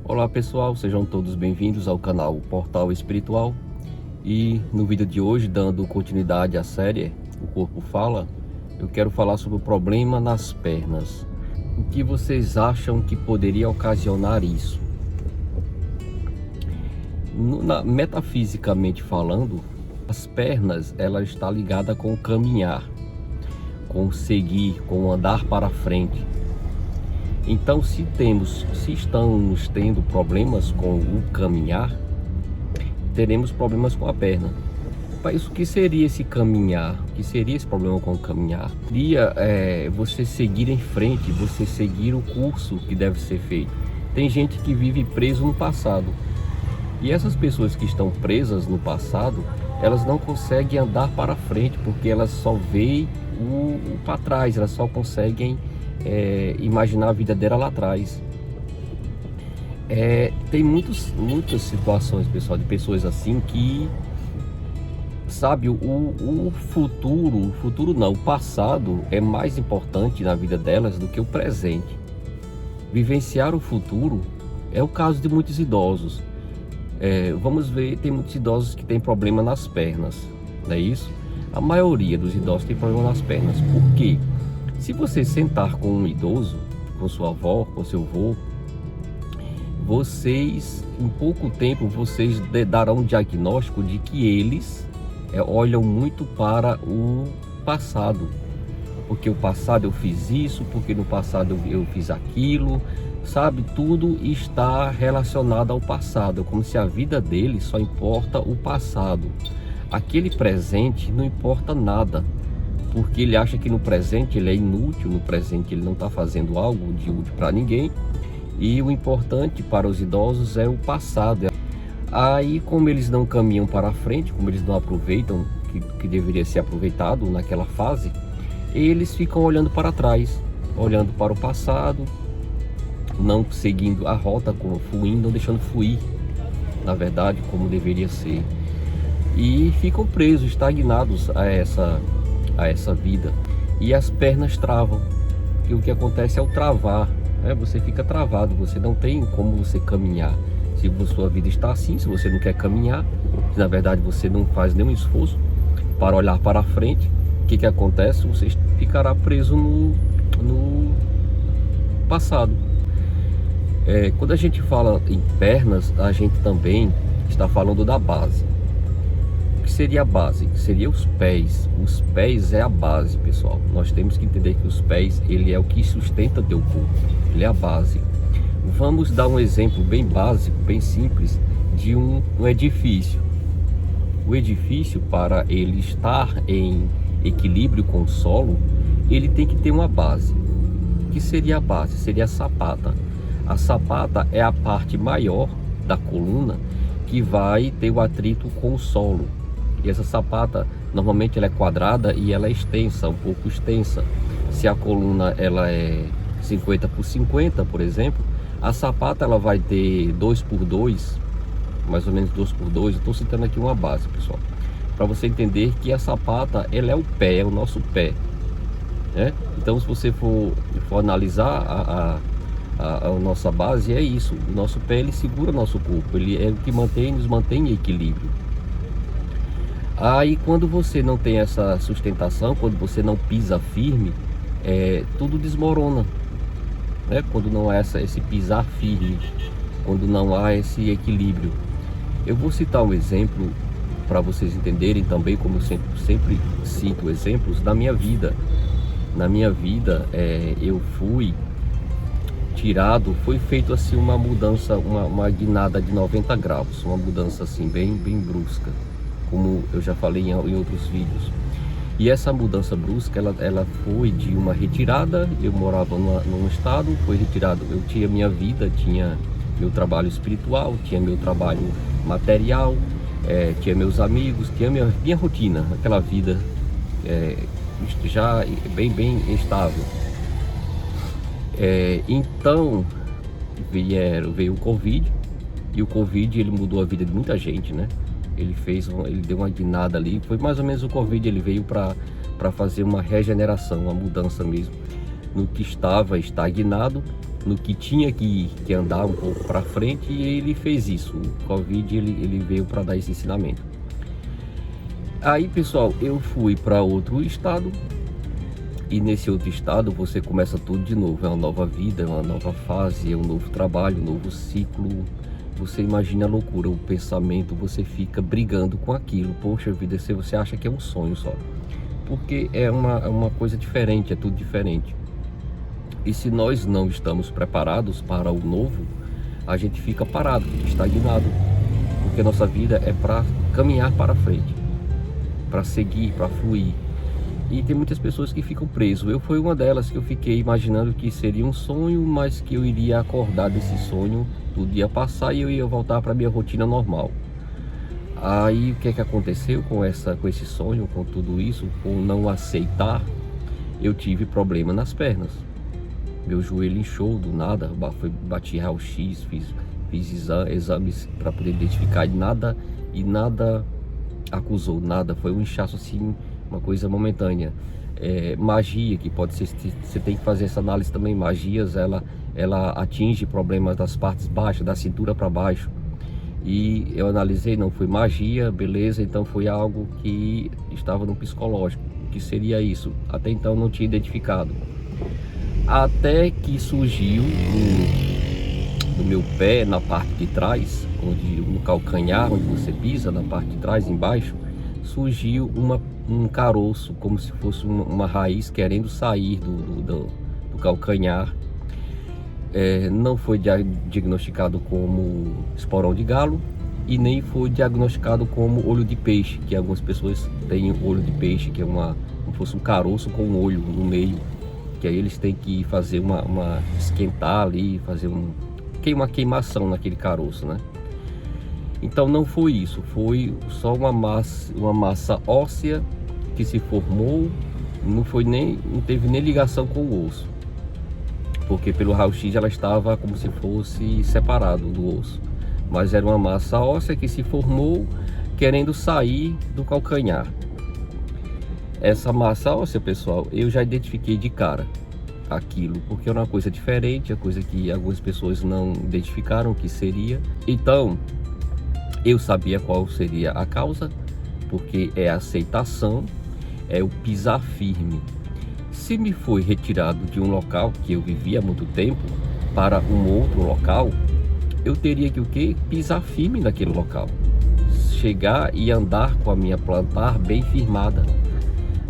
Olá pessoal, sejam todos bem-vindos ao canal Portal Espiritual. E no vídeo de hoje, dando continuidade à série O Corpo Fala, eu quero falar sobre o problema nas pernas. O que vocês acham que poderia ocasionar isso? Metafisicamente falando, as pernas, ela está ligada com o caminhar, com o seguir, com o andar para frente. Então, se estamos tendo problemas com o caminhar, teremos problemas com a perna. Mas o que seria esse caminhar? O que seria esse problema com o caminhar? Seria você seguir em frente, você seguir o curso que deve ser feito. Tem gente que vive preso no passado. E essas pessoas que estão presas no passado, elas não conseguem andar para frente, porque elas só veem o para trás, elas só conseguem imaginar a vida dela lá atrás. Tem muitas situações, pessoal, de pessoas assim que, sabe, o passado é mais importante na vida delas do que o presente. Vivenciar o futuro é o caso de muitos idosos. Vamos ver, tem muitos idosos que têm problema nas pernas, não é isso? A maioria dos idosos tem problema nas pernas. Por quê? Se você sentar com um idoso, com sua avó, com seu avô, em pouco tempo, vocês darão um diagnóstico de que eles olham muito para o passado. Porque o passado eu fiz isso, porque no passado eu fiz aquilo, sabe? Tudo está relacionado ao passado, como se a vida dele só importa o passado. Aquele presente não importa nada, porque ele acha que no presente ele é inútil, no presente ele não está fazendo algo de útil para ninguém. E o importante para os idosos é o passado. Aí, como eles não caminham para frente, como eles não aproveitam que deveria ser aproveitado naquela fase, eles ficam olhando para trás, olhando para o passado, não seguindo a rota, não deixando fluir, na verdade, como deveria ser. E ficam presos, estagnados a essa vida. E as pernas travam. E o que acontece é o travar. Você fica travado, você não tem como você caminhar. Se a sua vida está assim, se você não quer caminhar, se na verdade você não faz nenhum esforço para olhar para frente, o que acontece? Você ficará preso no passado. Quando a gente fala em pernas, a gente também está falando da base. O que seria a base? Seria os pés. Os pés é a base, pessoal. Nós temos que entender que os pés, ele é o que sustenta teu corpo. Ele é a base. Vamos dar um exemplo bem básico, bem simples, de um edifício. O edifício, para ele estar em equilíbrio com o solo, ele tem que ter uma base. O que seria a base? Seria a sapata. A sapata é a parte maior da coluna que vai ter o atrito com o solo. E essa sapata, normalmente ela é quadrada e ela é extensa, um pouco extensa. Se a coluna ela é 50 por 50, por exemplo, a sapata ela vai ter 2 por 2, mais ou menos 2 por 2. Eu estou citando aqui uma base, pessoal, para você entender que a sapata, ela é o pé, é o nosso pé, né? Então, se você for analisar a nossa base, é isso. O nosso pé, ele segura o nosso corpo, ele é o que nos mantém em equilíbrio. Aí, quando você não tem essa sustentação, quando você não pisa firme, tudo desmorona, né? Quando não há esse pisar firme, quando não há esse equilíbrio. Eu vou citar um exemplo para vocês entenderem também, como eu sempre cito exemplos da minha vida. Na minha vida, eu fui foi feito assim uma mudança, uma guinada de 90 graus, uma mudança assim bem brusca, como eu já falei em outros vídeos. E essa mudança brusca, ela foi de uma retirada. Eu morava num estado, foi retirado. Eu tinha minha vida, tinha meu trabalho espiritual, tinha meu trabalho material, tinha meus amigos, tinha minha rotina, aquela vida já bem estável. Então veio o Covid, e o Covid ele mudou a vida de muita gente, né? Ele deu uma guinada ali. Foi mais ou menos o Covid, ele veio para fazer uma regeneração, uma mudança mesmo no que estava estagnado, no que tinha que andar um pouco para frente, e ele fez isso. O Covid ele veio para dar esse ensinamento. Aí, pessoal, eu fui para outro estado, e nesse outro estado você começa tudo de novo. É uma nova vida, é uma nova fase, é um novo trabalho, um novo ciclo. Você imagina a loucura, o pensamento, você fica brigando com aquilo. Poxa vida, você acha que é um sonho só, porque é uma coisa diferente, é tudo diferente. E se nós não estamos preparados para o novo, a gente fica parado, estagnado, porque nossa vida é para caminhar para frente, para seguir, para fluir. E tem muitas pessoas que ficam presas. Eu fui uma delas, que eu fiquei imaginando que seria um sonho, mas que eu iria acordar desse sonho, tudo ia passar e eu ia voltar para minha rotina normal. Aí o que é que aconteceu com esse sonho, com tudo isso, com não aceitar? Eu tive problema nas pernas. Meu joelho inchou do nada, bati raio-x, fiz exames para poder identificar, e nada acusou, nada. Foi um inchaço assim, uma coisa momentânea. Magia, que pode ser, você tem que fazer essa análise também. Magias, ela atinge problemas das partes baixas, da cintura para baixo. E eu analisei, não foi magia, beleza, então foi algo que estava no psicológico. O que seria isso? Até então não tinha identificado. Até que surgiu no meu pé, na parte de trás, no calcanhar, onde você pisa, na parte de trás, embaixo, surgiu um caroço, como se fosse uma raiz querendo sair do calcanhar. Não foi diagnosticado como esporão de galo e nem foi diagnosticado como olho de peixe, que algumas pessoas têm olho de peixe, que é como se fosse um caroço com um olho no meio, que aí eles têm que fazer esquentar ali, fazer uma queimação naquele caroço, né? Então não foi isso, foi só uma massa óssea que se formou, não teve nem ligação com o osso, porque pelo raio-x ela estava como se fosse separado do osso, mas era uma massa óssea que se formou querendo sair do calcanhar. Essa massa óssea, pessoal, eu já identifiquei de cara aquilo, porque era uma coisa diferente, a coisa que algumas pessoas não identificaram que seria. Então eu sabia qual seria a causa, porque é a aceitação, é o pisar firme. Se me foi retirado de um local que eu vivia há muito tempo para um outro local, eu teria que o quê? Pisar firme naquele local, chegar e andar com a minha plantar bem firmada.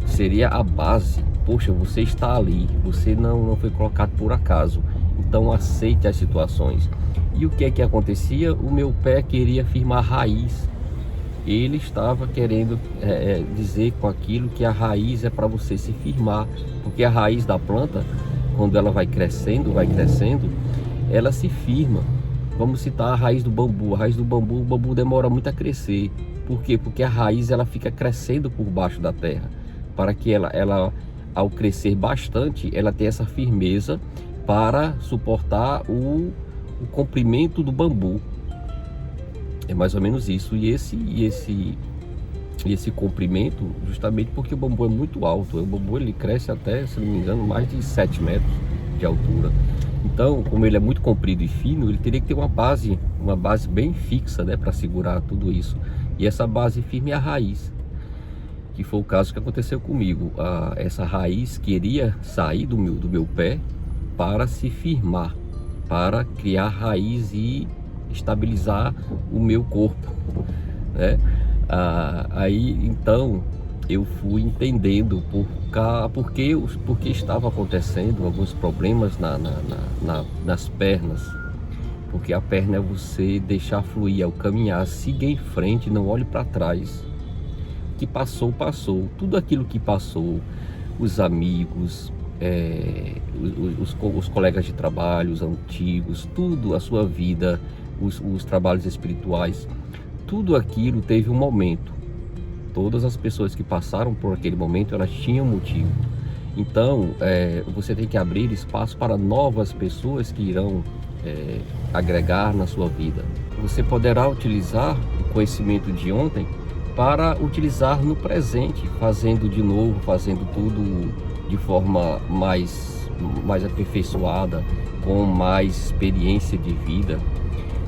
Seria a base. Poxa, você está ali, você não foi colocado por acaso, então aceite as situações. E o que é que acontecia? O meu pé queria firmar raiz. Ele estava querendo dizer com aquilo que a raiz é para você se firmar, porque a raiz da planta, quando ela vai crescendo, ela se firma. Vamos citar a raiz do bambu. A raiz do bambu, o bambu demora muito a crescer. Por quê? Porque a raiz ela fica crescendo por baixo da terra, para que ela ao crescer bastante, ela tenha essa firmeza para suportar o comprimento do bambu. É mais ou menos isso. E esse comprimento, justamente porque o bambu é muito alto. O bambu ele cresce até, se não me engano, mais de 7 metros de altura. Então, como ele é muito comprido e fino, ele teria que ter uma base bem fixa, né, para segurar tudo isso. E essa base firme é a raiz, que foi o caso que aconteceu comigo. Essa raiz queria sair do meu pé para se firmar, para criar raiz e estabilizar o meu corpo, né? Aí então eu fui entendendo porque estava acontecendo alguns problemas nas pernas, porque a perna é você deixar fluir, ao caminhar, siga em frente, não olhe para trás. O que passou, passou. Tudo aquilo que passou, os amigos, os colegas de trabalho, os antigos, tudo, a sua vida, os trabalhos espirituais, tudo aquilo teve um momento. Todas as pessoas que passaram por aquele momento, elas tinham motivo. Então, você tem que abrir espaço para novas pessoas que irão agregar na sua vida. Você poderá utilizar o conhecimento de ontem para utilizar no presente, fazendo de novo, fazendo tudo de forma mais mais aperfeiçoada, com mais experiência de vida.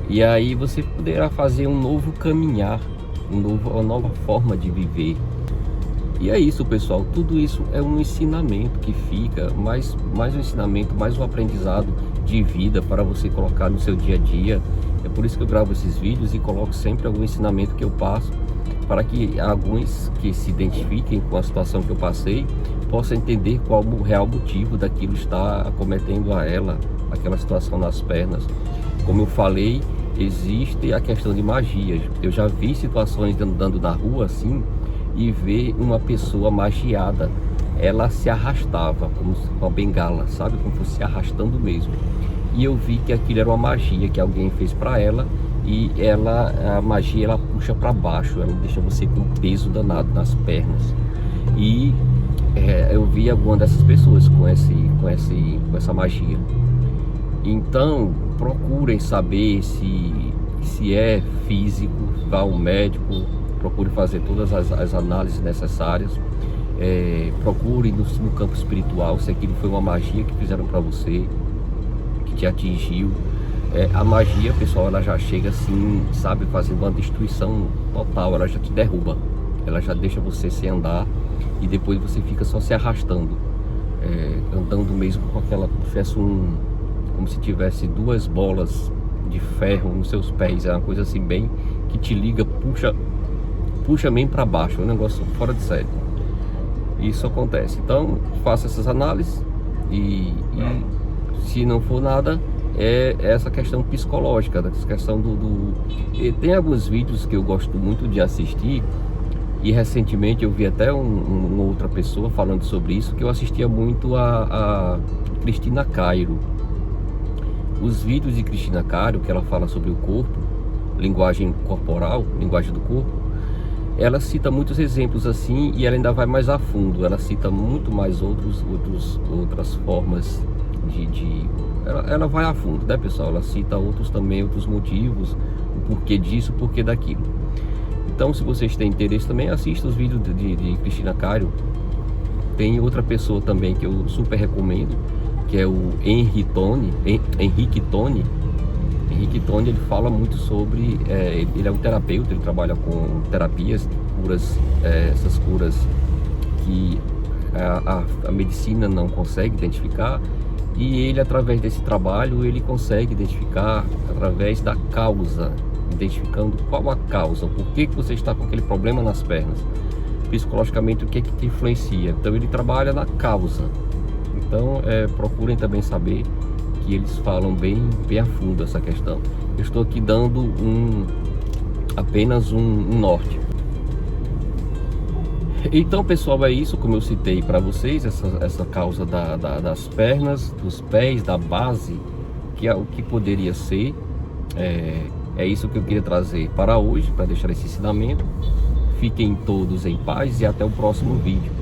E aí você poderá fazer um novo caminhar, uma nova forma de viver. E é isso, pessoal, tudo isso é um ensinamento que fica, mais um ensinamento, mais um aprendizado de vida para você colocar no seu dia a dia. É por isso que eu gravo esses vídeos e coloco sempre algum ensinamento que eu passo, para que alguns que se identifiquem com a situação que eu passei possam entender qual o real motivo daquilo estar acometendo a ela, aquela situação nas pernas. Como eu falei, existe a questão de magia. Eu já vi situações andando na rua assim, e ver uma pessoa magiada, ela se arrastava como com a bengala, sabe, como fosse se arrastando mesmo. E eu vi que aquilo era uma magia que alguém fez para ela, e a magia ela puxa para baixo, ela deixa você com peso danado nas pernas. E eu vi alguma dessas pessoas com essa magia. Então procurem saber se é físico, vá ao médico, procure fazer todas as análises necessárias, procure no campo espiritual se aquilo foi uma magia que fizeram para você, que te atingiu. A magia, pessoal, ela já chega assim, sabe, fazendo uma destruição total, ela já te derruba, ela já deixa você sem andar, e depois você fica só se arrastando, andando mesmo com aquela, como se tivesse duas bolas de ferro nos seus pés. É uma coisa assim bem que te liga, puxa bem para baixo, é um negócio fora de série. Isso acontece. Então faça essas análises e se não for nada, é essa questão psicológica, essa questão E tem alguns vídeos que eu gosto muito de assistir, e recentemente eu vi até uma outra pessoa falando sobre isso, que eu assistia muito a Cristina Cairo. Os vídeos de Cristina Cairo, que ela fala sobre o corpo, linguagem corporal, linguagem do corpo, ela cita muitos exemplos assim, e ela ainda vai mais a fundo. Ela cita muito mais outras formas ela vai a fundo, né, pessoal? Ela cita outros motivos, o porquê disso, o porquê daquilo. Então, se vocês têm interesse também, assista os vídeos de Cristina Cairo. Tem outra pessoa também que eu super recomendo, que é o Henrique Toni. Henrique Toni, ele fala muito sobre, ele é um terapeuta, ele trabalha com terapias, curas, essas curas que a medicina não consegue identificar, e ele, através desse trabalho, ele consegue identificar através da causa, identificando qual a causa, por que você está com aquele problema nas pernas, psicologicamente o que te influencia. Então ele trabalha na causa. Então procurem também saber, que eles falam bem a fundo essa questão. Eu estou aqui dando apenas um norte. Então, pessoal, é isso, como eu citei para vocês, essa causa das pernas, dos pés, da base, que é o que poderia ser. É isso que eu queria trazer para hoje, para deixar esse ensinamento. Fiquem todos em paz e até o próximo vídeo.